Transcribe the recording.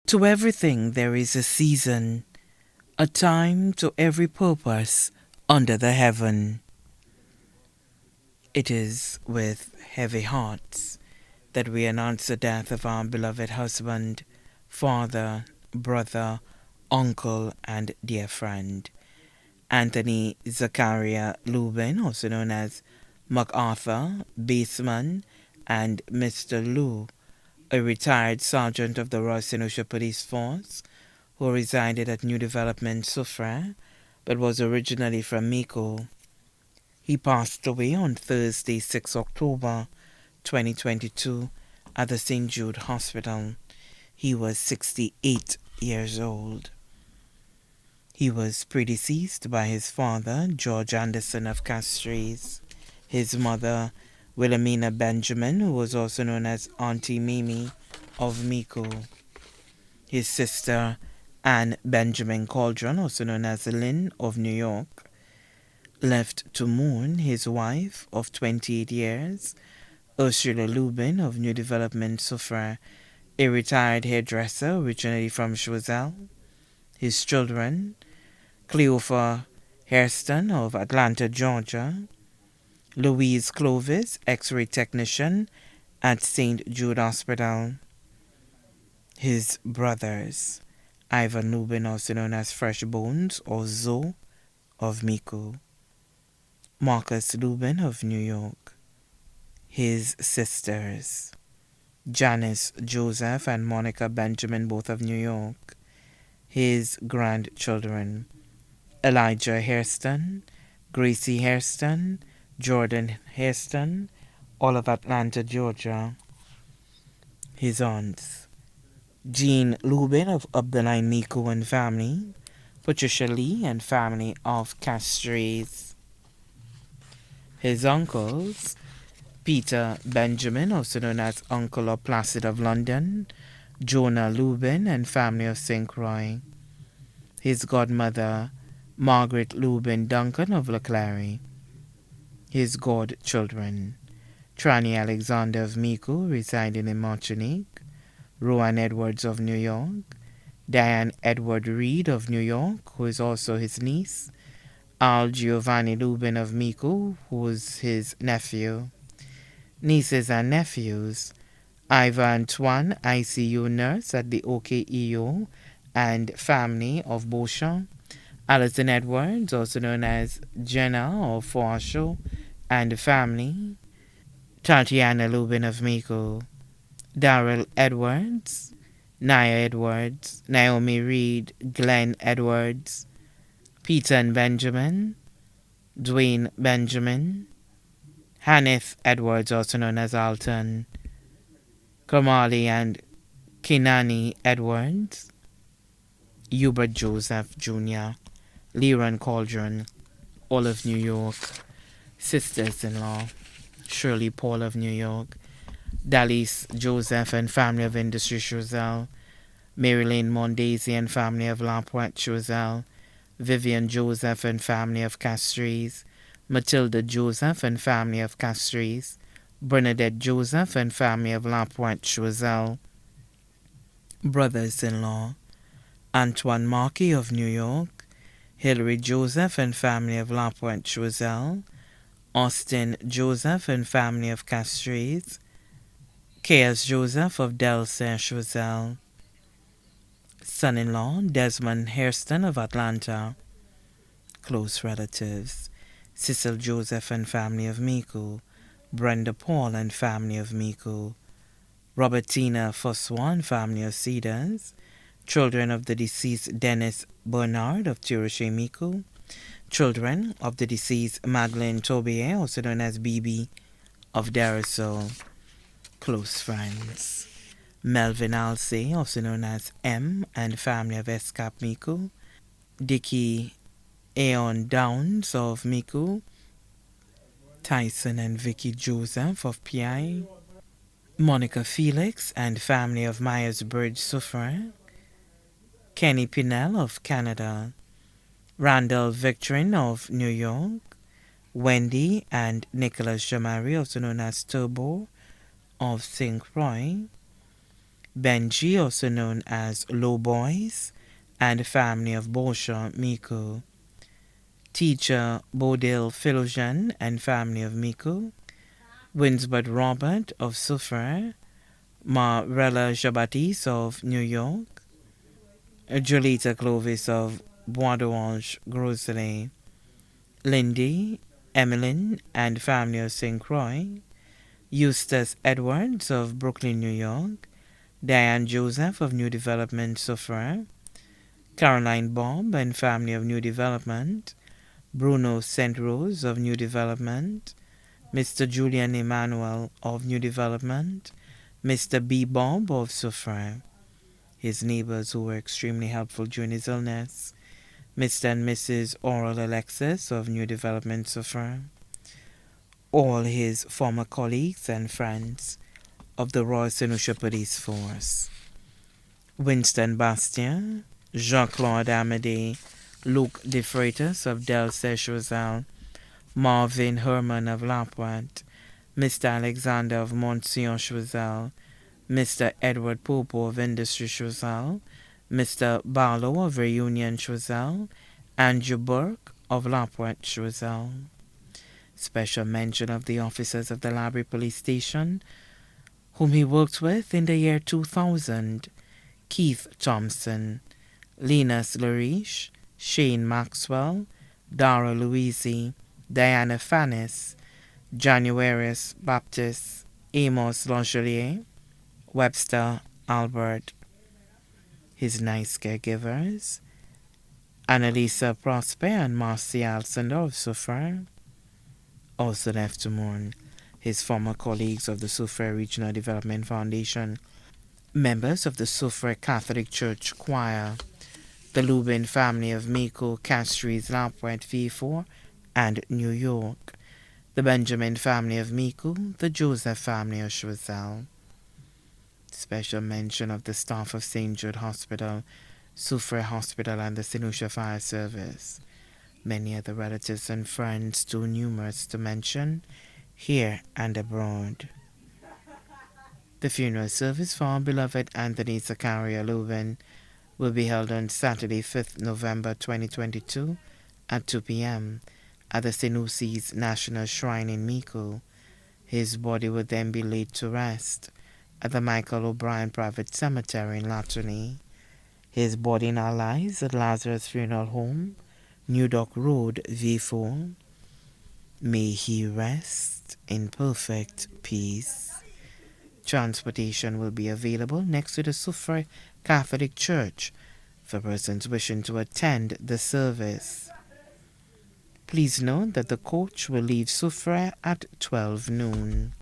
To everything there is a season, a time to every purpose under the heaven. It is with heavy hearts that we announce the death of our beloved husband, father, brother, uncle, and dear friend, Anthony Zaccaria Lubin, also known as MacArthur, Baseman, and Mr. Lou, a retired sergeant of the Royal St. Lucia Police Force who resided at New Development, Soufrière, but was originally from Miko. He passed away on Thursday, 6 October 2022 at the St. Jude Hospital. He was 68 years old. He was predeceased by his father, George Anderson of Castries, his mother, Wilhelmina Benjamin, who was also known as Auntie Mimi of Miko, his sister, Anne Benjamin Cauldron, also known as Lynn of New York, left to mourn his wife of 28 years, Ursula Lubin of New Development, Soufrière, a retired hairdresser originally from Choiseul, his children, Cleophas Hairston of Atlanta, Georgia, Louise Clovis, X-ray technician at St. Jude Hospital, his brothers, Ivan Lubin, also known as Fresh Bones or Zo of Miko, Marcus Lubin of New York, his sisters, Janice Joseph and Monica Benjamin, both of New York, his grandchildren, Elijah Hairston, Gracie Hairston, Jordan Hairston, all of Atlanta, Georgia, his aunts, Jean Lubin of Up the Line Miko and family, Patricia Lee and family of Castries, his uncles, Peter Benjamin, also known as Uncle or Placid of London, Jonah Lubin and family of St. Croix, his godmother, Margaret Lubin Duncan of Leclerc, his godchildren, Trani Alexander of Miko, residing in Martinique, Rowan Edwards of New York, Diane Edward Reed of New York, who is also his niece, Al Giovanni Lubin of Miko, who is his nephew, nieces and nephews, Iva Antoine, ICU nurse at the OKEO, and family of Beauchamp, Alison Edwards, also known as Jenna of Forshaw, and family, Tatiana Lubin of Miko, Daryl Edwards, Nia Edwards, Naomi Reed, Glenn Edwards, Peter and Benjamin, Dwayne Benjamin, Haneth Edwards, also known as Alton, Kamali and Kinani Edwards, Hubert Joseph Jr., Leron Cauldron, all of New York, sisters-in-law, Shirley Paul of New York, Dallas Joseph and family of Industry Choiseul, Marilyn Mondesi and family of La Pointe Choiseul, Vivian Joseph and family of Castries, Matilda Joseph and family of Castries, Bernadette Joseph and family of La Pointe Choiseul, brothers-in-law, Antoine Markey of New York, Hilary Joseph and family of La Pointe Choiseul, Austin Joseph and family of Castries, Chaos Joseph of Delaware Choiseul, son-in-law Desmond Hairston of Atlanta, close relatives, Cecil Joseph and family of Miko, Brenda Paul and family of Miko, Robertina Fossois and family of Cedars, children of the deceased Dennis Bernard of Tiroche Miko, children of the deceased Madeleine Tobier, also known as BB of Darasol, close friends, Melvin Alsey, also known as M, and family of Escap Miko, Dickie Aeon Downs of Miko, Tyson and Vicky Joseph of PI, Monica Felix and family of Myers Bridge Soufrière, Kenny Pinnell of Canada, Randall Victorin of New York, Wendy and Nicholas Jamari, also known as Turbo, of St. Croix, Benji, also known as Low Boys, and family of Bosha Miku. Teacher Bodil Philogen and family of Miku. Winsbert Robert of Soufrière. Marella Jabatis of New York. Jolita Clovis of Bois d'Orange, Grosley. Lindy, Emmeline, and family of St. Croix. Eustace Edwards of Brooklyn, New York. Diane Joseph of New Development, Soufrière. Caroline Bob and family of New Development. Bruno St. Rose of New Development. Mr. Julian Emmanuel of New Development. Mr. B. Bob of Soufrière. His neighbors who were extremely helpful during his illness. Mr. and Mrs. Oral Alexis of New Development, Soufrière. All his former colleagues and friends of the Royal St. Lucia Police Force. Winston Bastien, Jean-Claude Amédée, Luc De Freitas of Del Sèche-Rosal, Marvin Herman of Lapointe, Mr. Alexander of Monsieur-Rosal, Mr. Edward Popo of Industry Rosal, Mr. Barlow of Reunion Rosal, Andrew Burke of Lapointe Rosal. Special mention of the officers of the Library Police Station, whom he worked with in the year 2000, Keith Thompson, Linus Lariche, Shane Maxwell, Dara Louisi, Diana Fannis, Januarius Baptist, Amos Langelier, Webster Albert. His nice caregivers, Annalisa Prosper and Martial Sander of Soufrière. Also left to mourn his former colleagues of the Soufrière Regional Development Foundation, members of the Soufrière Catholic Church Choir, the Lubin family of Miko, Castries, Lapointe, Vieux and New York, the Benjamin family of Miku, the Joseph family of Choiseul. Special mention of the staff of St. Jude Hospital, Soufrière Hospital, and the St. Lucia Fire Service. Many other relatives and friends, too numerous to mention, here and abroad. The funeral service for our beloved Anthony Zaccaria Lubin will be held on Saturday, 5th November 2022 at 2 p.m. at the St. Lucy's National Shrine in Miku. His body will then be laid to rest at the Michael O'Brien Private Cemetery in Latony. His body now lies at Lazarus Funeral Home, New Dock Road, V4. May he rest in perfect peace. Transportation will be available next to the Soufrière Catholic Church for persons wishing to attend the service. Please note that the coach will leave Soufrière at 12 noon.